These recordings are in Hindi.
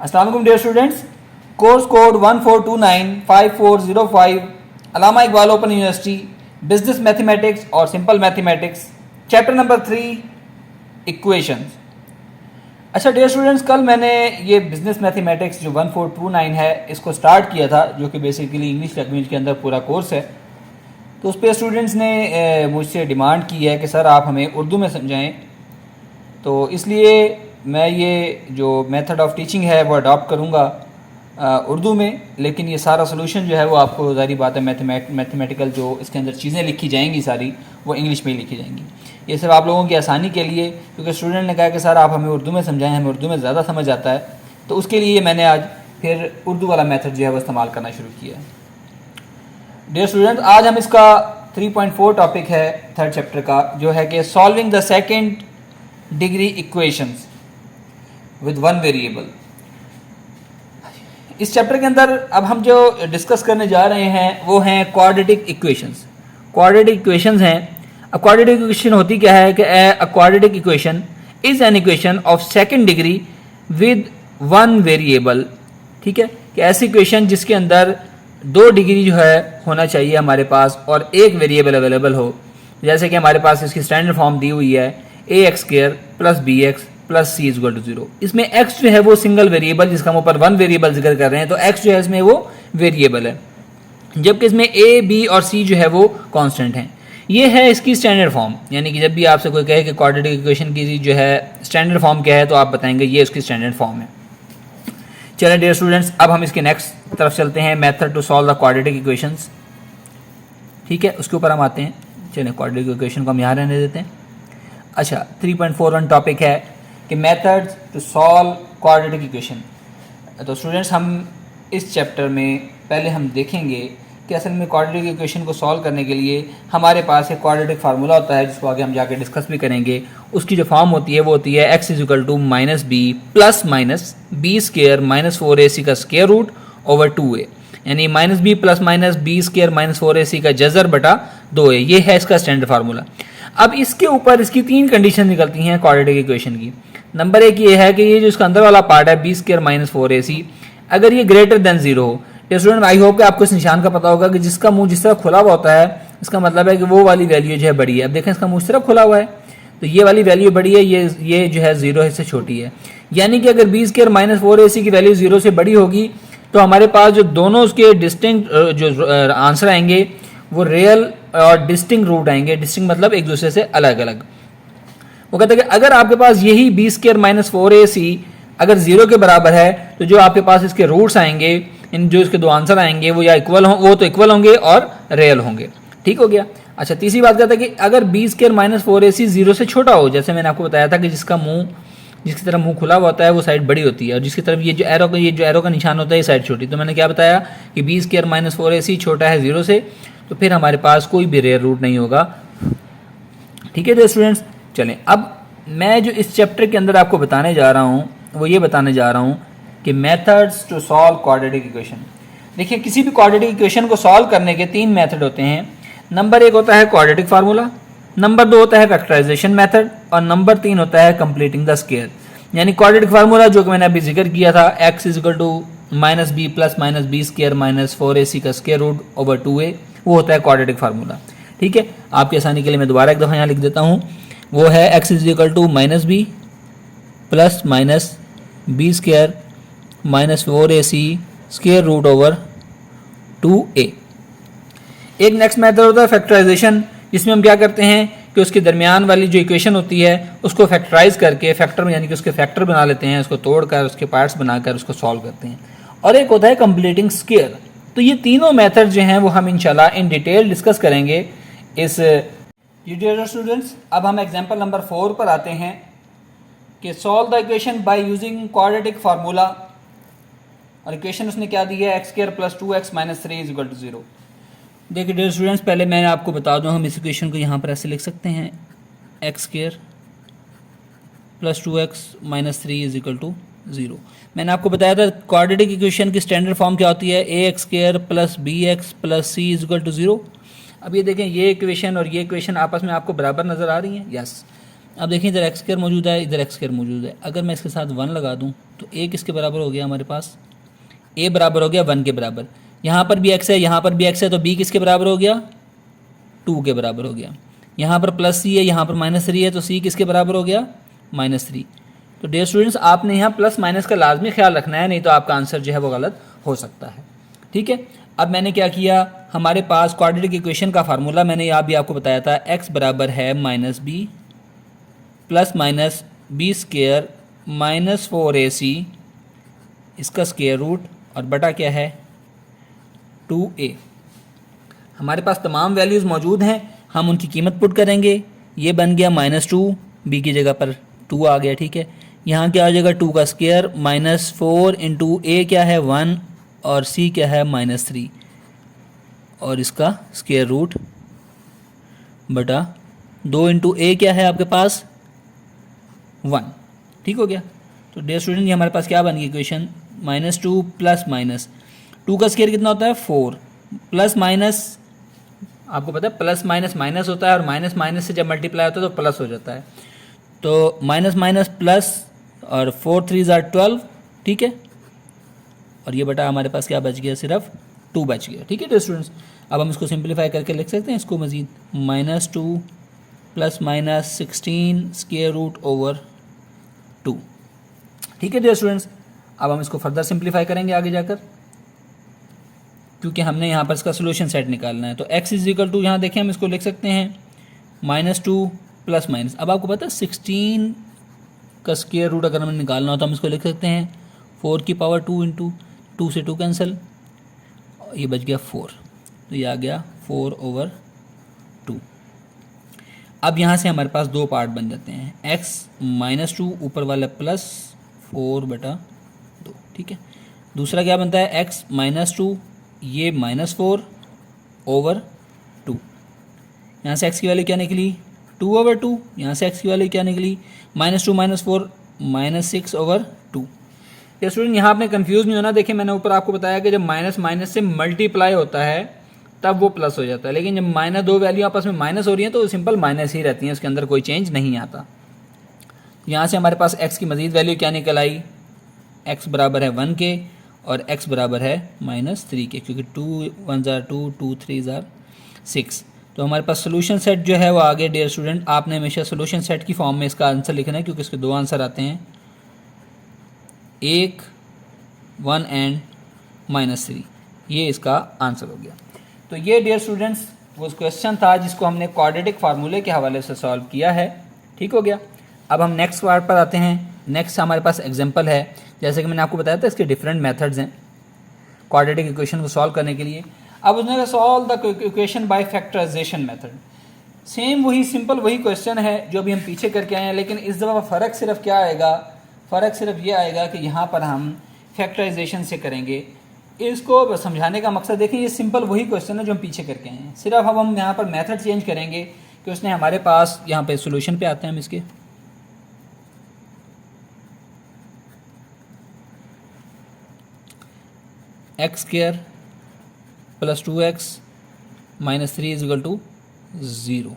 अस्सलाम वालेकुम dear students, course code 14295405 Allama Iqbal open university business mathematics और simple mathematics chapter number 3 equations. अच्छा डियर स्टूडेंट्स, कल मैंने ये बिजनेस मैथमेटिक्स जो 1429 है इसको स्टार्ट किया था, जो कि बेसिकली इंग्लिश लैंग्वेज के अंदर पूरा कोर्स है। तो उस पर स्टूडेंट्स ने मुझसे डिमांड की है कि सर आप हमें उर्दू में समझाएं, तो इसलिए मैं ये जो मेथड ऑफ टीचिंग है वो अडॉप्ट करूँगा उर्दू में, लेकिन ये सारा सोल्यूशन जो है वो आपको ज़ाहिर बात है मैथमेटिकल जो इसके अंदर चीज़ें लिखी जाएंगी सारी वो इंग्लिश में ही लिखी जाएंगी। ये सिर्फ आप लोगों की आसानी के लिए, क्योंकि स्टूडेंट ने कहा कि सर आप हमें उर्दू में समझाएं, हमें उर्दू में ज़्यादा समझ आता है, तो उसके लिए मैंने आज फिर उर्दू वाला मेथड जो है वो इस्तेमाल करना शुरू किया है। डियर स्टूडेंट, आज हम इसका 3.4 टॉपिक है थर्ड चैप्टर का, जो है कि solving the second degree equations with one variable. इस चैप्टर के अंदर अब हम जो डिस्कस करने जा रहे हैं वो हैं क्वाड्रेटिक इक्वेशंस। क्वाड्रेटिक इक्वेशंस हैं। अब क्वाड्रेटिक इक्वेशन होती क्या है कि a quadratic equation is an equation of second degree with one variable. ठीक है, कि ऐसी इक्वेशन जिसके अंदर 2 डिग्री जो है होना चाहिए हमारे पास और एक वेरिएबल अवेलेबल हो। जैसे कि हमारे पास इसकी स्टैंडर्ड फॉर्म दी हुई है ax² plus bx plus c equal to 0। इसमें x जो है वो सिंगल वेरिएबल, जिसका हम ऊपर वन वेरिएबल जिक्र कर रहे हैं, तो x जो है इसमें वो वेरिएबल है, जबकि इसमें a b और c जो है वो कांस्टेंट हैं। ये है इसकी स्टैंडर्ड फॉर्म, यानी कि जब भी आपसे कोई कहे कि क्वाड्रेटिक इक्वेशन की जो है स्टैंडर्ड फॉर्म क्या है, तो आप बताएंगे ये उसकी स्टैंडर्ड फॉर्म है। चलिए डियर स्टूडेंट्स, अब हम इसके नेक्स्ट तरफ चलते हैं, method to solve the quadratic equations. ठीक है, उसके ऊपर हम आते हैं। चलिए क्वाड्रेटिक इक्वेशन को हम यहाँ रहने देते हैं। अच्छा, 3.41 टॉपिक है कि methods to solve quadratic equation. तो स्टूडेंट्स, हम इस चैप्टर में पहले हम देखेंगे कि असल में क्वाड्रेटिक इक्वेशन को सॉल्व करने के लिए हमारे पास एक क्वाड्रेटिक फार्मूला होता है, जिसको आगे हम जाके डिस्कस भी करेंगे। उसकी जो फॉर्म होती है वो होती है x equal to minus B plus minus B square minus 4ac का स्केयर रूट ओवर 2a, यानी minus B plus minus B square minus 4ac का जजर बटा 2a। ये है इसका स्टैंडर्ड फार्मूला। अब इसके ऊपर इसकी 3 कंडीशन निकलती हैं क्वाड्रेटिक इक्वेशन की। नंबर 1 ये है कि ये जो इसका अंदर वाला पार्ट है बी स्केयर माइनस 4ac, अगर ये ग्रेटर देन 0 हो। स्टूडेंट, आई होप कि आपको इस निशान का पता होगा कि जिसका मुंह जिस तरह खुला हुआ होता है, इसका मतलब है कि वो वाली वैल्यू जो है बड़ी है। अब देखें, इसका मुंह इस तरफ खुला हुआ है, तो ये वाली वैल्यू बड़ी है, ये जो है 0 से छोटी है। यानी कि अगर बी स्केयर माइनस 4ac की वैल्यू 0 से बड़ी होगी, तो हमारे पास जो दोनों उसके डिस्टिंक्ट जो आंसर आएंगे वो रियल और डिस्टिंक्ट रूट आएंगे। डिस्टिंक्ट मतलब एक दूसरे से अलग अलग। वो कहते हैं कि अगर आपके पास यही बी स्केयर माइनस 4ac अगर 0 के बराबर है, तो जो आपके पास इसके रूट्स आएंगे, इन जो इसके 2 आंसर आएंगे वो या इक्वल हो, वो तो इक्वल होंगे और रियल होंगे। ठीक हो गया। अच्छा, तीसरी बात कहता है कि अगर बी स्केयर माइनस 4ac 0 से छोटा हो, जैसे मैंने आपको बताया था कि जिसकी तरफ मुंह खुला हुआ होता है वो साइड बड़ी होती है, और जिसकी तरफ ये जो एरो का निशान होता है ये साइड छोटी। तो मैंने क्या बताया कि बी स्केयर माइनस 4ac छोटा है 0 से, तो फिर हमारे पास कोई भी रियल रूट नहीं होगा। ठीक है स्टूडेंट्स, चलें अब मैं जो इस चैप्टर के अंदर आपको बताने जा रहा हूँ वो ये बताने जा रहा हूँ कि methods to solve quadratic equation. देखिए, किसी भी क्वाड्रेटिक इक्वेशन को सॉल्व करने के 3 मेथड होते हैं। नंबर 1 होता है क्वाड्रेटिक फार्मूला, नंबर 2 होता है फैक्टराइजेशन मेथड, और नंबर 3 होता है कंप्लीटिंग द स्क्वायर। यानी क्वाड्रेटिक फार्मूला जो कि मैंने अभी जिक्र किया था, x equal to minus B plus minus B square minus 4ac का स्क्वायर रूट ओवर 2a, वो होता है क्वाड्रेटिक फार्मूला। ठीक है, आपकी आसानी के लिए मैं दोबारा एक दफ़ा यहाँ लिख देता हूँ। वो है x equal to minus B plus minus B square minus 4ac square root over 2a। एक नेक्स्ट मेथड होता है फैक्टराइजेशन, जिसमें हम क्या करते हैं कि उसके दरमियान वाली जो इक्वेशन होती है उसको फैक्टराइज करके फैक्टर में, यानी कि उसके फैक्टर बना लेते हैं, उसको तोड़कर उसके पार्ट्स बनाकर उसको सॉल्व करते हैं। और एक होता है कंप्लीटिंग स्क्वायर। तो ये तीनों मेथड जो हैं वो हम इंशाल्लाह इन डिटेल डिस्कस करेंगे इस। डियर स्टूडेंट्स, अब हम एग्जाम्पल नंबर 4 पर आते हैं कि solve the equation by using quadratic formula. और इक्वेशन उसने क्या दी है, x square plus 2x minus 3 is equal to 0। देखिए डियर स्टूडेंट्स, पहले मैं आपको बता दूं, हम इस इक्वेशन को यहाँ पर ऐसे लिख सकते हैं, x square plus 2x minus 3 is equal to 0। मैंने आपको बताया था क्वाड्रेटिक इक्वेशन की स्टैंडर्ड फॉर्म क्या होती है, ax square plus bx plus c is equal to 0। अब ये देखें, ये इक्वेशन और ये इक्वेशन आपस में आपको बराबर नज़र आ रही हैं। यस, अब देखिए इधर एक्स स्क्वायर मौजूद है, इधर एक्स स्क्वायर मौजूद है। अगर मैं इसके साथ 1 लगा दूँ तो ए किसके बराबर हो गया हमारे पास, ए बराबर हो गया 1 के बराबर। यहाँ पर भी एक्स है, यहाँ पर भी एक्स है, तो बी किसके बराबर हो गया, 2 के बराबर हो गया। यहाँ पर प्लस सी है, यहाँ पर माइनस 3 है, तो सी किसके बराबर हो गया, -3। तो डियर स्टूडेंट्स आपने यहाँ प्लस माइनस का लाजमी ख्याल रखना है, नहीं तो आपका आंसर जो है वो गलत हो सकता है। ठीक है, अब मैंने क्या किया, हमारे पास क्वाड्रेटिक इक्वेशन का फार्मूला मैंने यहाँ भी आपको बताया था, x बराबर है -b plus minus B square minus 4ac इसका स्क्वेयर रूट और बटा क्या है 2a। हमारे पास तमाम वैल्यूज़ मौजूद हैं, हम उनकी कीमत पुट करेंगे। ये बन गया -2, b की जगह पर 2 आ गया। ठीक है, यहाँ क्या आ जाएगा 2 का स्क्वायर -4 इंटू a क्या है 1 और c क्या है -3 और इसका स्क्वायर रूट बटा 2 इंटू a क्या है आपके पास 1। ठीक हो गया। तो डियर स्टूडेंट ये हमारे पास क्या बन गई इक्वेशन, -2 प्लस माइनस 2 का स्क्वायर कितना होता है 4 प्लस माइनस, आपको पता है प्लस माइनस माइनस होता है और माइनस माइनस से जब मल्टीप्लाई होता है तो प्लस हो जाता है। तो माइनस माइनस प्लस और 4 3 12। ठीक है, और ये बटा हमारे पास क्या बच गया, सिर्फ 2 बच गया। ठीक है डियर स्टूडेंट्स, अब हम इसको सिंप्लीफाई करके लिख सकते हैं इसको मज़ीद, -2 plus minus 16 square root over 2। ठीक है डियर स्टूडेंट्स, अब हम इसको फर्दर सिंप्लीफाई करेंगे आगे जाकर, क्योंकि हमने यहाँ पर इसका सोल्यूशन सेट निकालना है। तो x इज इक्वल टू, यहाँ देखें हम इसको लिख सकते हैं -2 प्लस माइनस, अब आपको पता है 16 का स्क्वायर रूट अगर हमें निकालना हो तो हम इसको लिख सकते हैं 4 की पावर 2 इंटू 2 से 2 कैंसिल, ये बच गया 4, तो ये आ गया 4 ओवर 2। अब यहाँ से हमारे पास 2 पार्ट बन जाते हैं, x -2 ऊपर वाला प्लस 4 बटा 2। ठीक है, दूसरा क्या बनता है x -2 ये -4 ओवर 2, यहाँ से x की वैल्यू क्या निकली 2 ओवर 2, यहाँ से x की वैल्यू क्या निकली -2 -4 -6 ओवर 2। ये स्टूडेंट यहाँ आपने कंफ्यूज नहीं होना, देखिए मैंने ऊपर आपको बताया कि जब माइनस माइनस से मल्टीप्लाई होता है तब वो प्लस हो जाता है, लेकिन जब माइनस 2 वैल्यू आपस में माइनस हो रही हैं तो सिंपल माइनस ही रहती हैं, उसके अंदर कोई चेंज नहीं आता। यहाँ से हमारे पास x की मज़ीद वैल्यू क्या निकल आई, x बराबर है 1 के और x बराबर है -3 के, क्योंकि 2 1 ज़ार 2 2 3 ज़ार 6। तो हमारे पास सोल्यूशन सेट जो है वो आगे डियर स्टूडेंट आपने हमेशा सोल्यूशन सेट की फॉर्म में इसका आंसर लिखना है, क्योंकि इसके 2 आंसर आते हैं, 1 एंड -3, ये इसका आंसर हो गया। तो ये डियर स्टूडेंट्स वो क्वेश्चन था जिसको हमने क्वाड्रेटिक फार्मूले के हवाले से सॉल्व किया है। ठीक हो गया। अब हम नेक्स्ट पार्ट पर आते हैं। नेक्स्ट हमारे पास एग्जांपल है, जैसे कि मैंने आपको बताया था इसके डिफरेंट मेथड्स हैं क्वाड्रेटिक इक्वेशन को सॉल्व करने के लिए। अब उसने solve the equation by factorisation method. Same वही सिंपल वही क्वेश्चन है जो अभी हम पीछे करके आए हैं, लेकिन इस दफ़ा फ़र्क सिर्फ क्या आएगा, फ़र्क सिर्फ ये आएगा कि यहाँ पर हम फैक्टराइजेशन से करेंगे। इसको समझाने का मकसद देखें, ये सिंपल वही क्वेश्चन है जो हम पीछे करके आए हैं, सिर्फ अब हम यहाँ पर मेथड चेंज करेंगे कि उसने हमारे पास यहाँ पे सोल्यूशन पे आते हैं हम इसके। X square plus 2x -3 is equal to 0।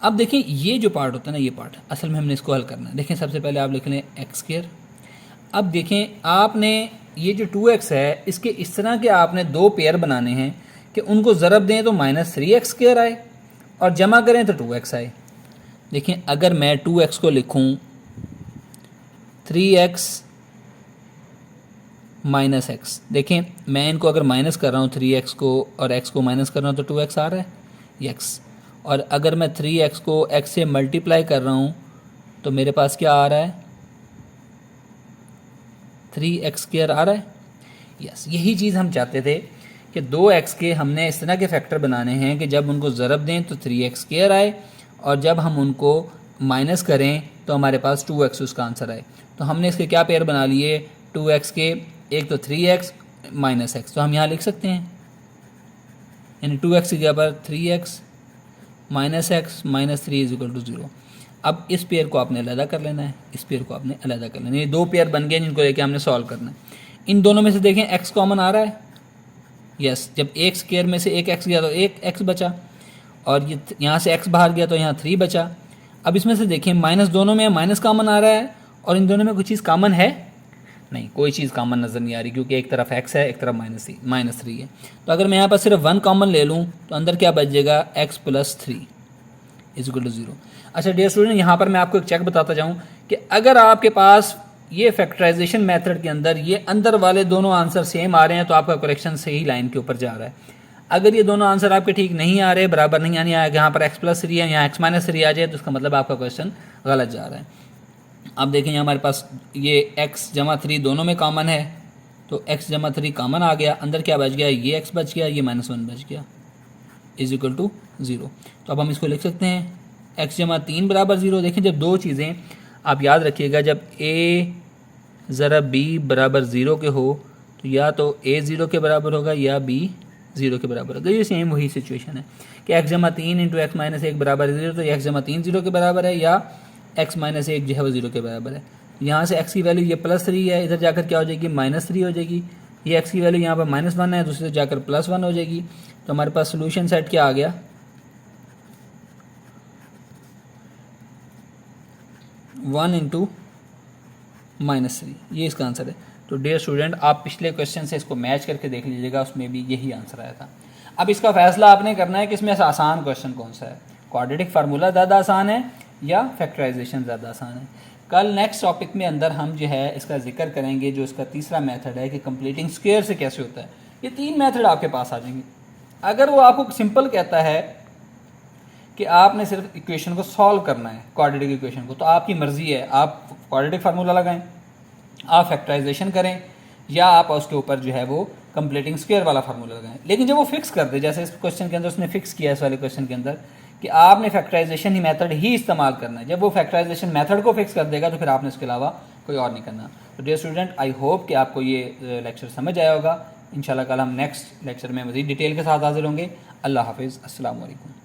अब देखें ये जो पार्ट होता है ना, ये पार्ट असल में हमने इसको हल करना है। देखें सबसे पहले आप लिख लें एक्स स्क्वायर। अब देखें आपने ये जो 2x है इसके इस तरह के आपने 2 पेयर बनाने हैं कि उनको ज़रब दें तो -3x स्क्वायर आए और जमा करें तो 2x आए। देखें अगर मैं 2x को लिखूं 3x माइनस एक्स, देखें मैं इनको अगर माइनस कर रहा हूँ 3x को और x को माइनस कर रहा हूँ तो 2x आ रहा है x, और अगर मैं 3x को x से मल्टीप्लाई कर रहा हूँ तो मेरे पास क्या आ रहा है 3x स्क्वायर आ रहा है। यस, यही चीज़ हम चाहते थे कि 2x के हमने इस तरह के फैक्टर बनाने हैं कि जब उनको ज़रब दें तो 3x स्क्वायर आए और जब हम उनको माइनस करें तो हमारे पास 2x उसका आंसर आए। तो हमने इसके क्या पेयर बना लिए 2x के, एक तो 3x माइनस एक्स, तो हम यहाँ लिख सकते हैं यानी 2x की जगह पर 3x minus X minus 3 is equal to 0। अब इस पेयर को आपने अलग कर लेना है, इस पेयर को आपने अलग कर लेना है। ये 2 पेयर बन गए जिनको लेके हमने सॉल्व करना है। इन दोनों में से देखें x कॉमन आ रहा है। यस, जब एक स्क्वायर में से एक x गया तो एक x बचा और ये यहाँ से x बाहर गया तो यहाँ 3 बचा। अब इसमें से देखें माइनस दोनों में माइनस कॉमन आ रहा है और इन दोनों में कोई चीज़ कॉमन है नहीं, कोई चीज़ कॉमन नज़र नहीं आ रही क्योंकि एक तरफ x है एक तरफ -3 है। तो अगर मैं यहाँ पर सिर्फ 1 कॉमन ले लूँ तो अंदर क्या बच जाएगा x + 3 = 0। अच्छा डियर स्टूडेंट, यहाँ पर मैं आपको एक चेक बताता जाऊँ कि अगर आपके पास ये फैक्टराइजेशन मेथड के अंदर ये अंदर वाले दोनों आंसर सेम आ रहे हैं तो आपका करेक्शन सही लाइन के ऊपर जा रहा है। अगर ये दोनों आंसर आपके ठीक नहीं आ रहे, बराबर नहीं आने आया, यहाँ पर x + 3 है, यहाँ x - 3 आ जाए तो उसका मतलब आपका क्वेश्चन गलत जा रहा है। अब देखें यहाँ हमारे पास ये x + 3 दोनों में कॉमन है तो x + 3 कॉमन आ गया, अंदर क्या बच गया, ये x बच गया, ये -1 बच गया = 0। तो अब हम इसको लिख सकते हैं x = 3 = 0। देखें जब दो चीज़ें, आप याद रखिएगा, जब a ज़रा b = 0 के हो तो या तो a 0 के बराबर होगा या b 0 के बराबर होगा। ये सेम वही सिचुएशन है कि x = 3 × x - 1 = 0, तो x = 3 0 के बराबर है या x - 1 जो है वो 0 के बराबर है। यहाँ से x की वैल्यू ये +3 है, इधर जाकर क्या हो जाएगी -3 हो जाएगी। ये x की वैल्यू यहाँ पर -1 है, दूसरी जाकर +1 हो जाएगी। तो हमारे पास सोल्यूशन सेट क्या आ गया, 1 × -3, ये इसका आंसर है। तो डियर स्टूडेंट, आप पिछले क्वेश्चन से इसको मैच करके देख लीजिएगा, उसमें भी यही आंसर आया था। अब इसका फैसला आपने करना है कि इसमें से आसान क्वेश्चन कौन सा है, क्वाड्रेटिक फार्मूला ज़्यादा आसान है या फैक्टराइजेशन ज़्यादा आसान है। कल नेक्स्ट टॉपिक में अंदर हम जो है इसका जिक्र करेंगे, जो इसका तीसरा मेथड है कि कंप्लीटिंग स्क्वायर से कैसे होता है। ये 3 मेथड आपके पास आ जाएंगे। अगर वो आपको सिंपल कहता है कि आपने सिर्फ इक्वेशन को सॉल्व करना है, क्वाड्रेटिक इक्वेशन को, तो आपकी मर्जी है, आप क्वाड्रेटिक फार्मूला लगाएं, आप फैक्टराइजेशन करें, या आप उसके ऊपर जो है वो कंप्लीटिंग स्क्वायर वाला फार्मूला लगाएं। लेकिन जब वो फिक्स कर दे, जैसे इस क्वेश्चन के अंदर उसने फिक्स किया, इस वाले क्वेश्चन के अंदर कि आपने फैक्टराइजेशन ही मेथड ही इस्तेमाल करना है, जब वो फैक्टराइजेशन मेथड को फिक्स कर देगा तो फिर आपने इसके अलावा कोई और नहीं करना। तो डियर स्टूडेंट, आई होप कि आपको ये लेक्चर समझ आया होगा। इंशाल्लाह कल हम नेक्स्ट लेक्चर में मज़ीद डिटेल के साथ हाजिर होंगे। अल्लाह हाफिज़, अस्सलाम वालेकुम।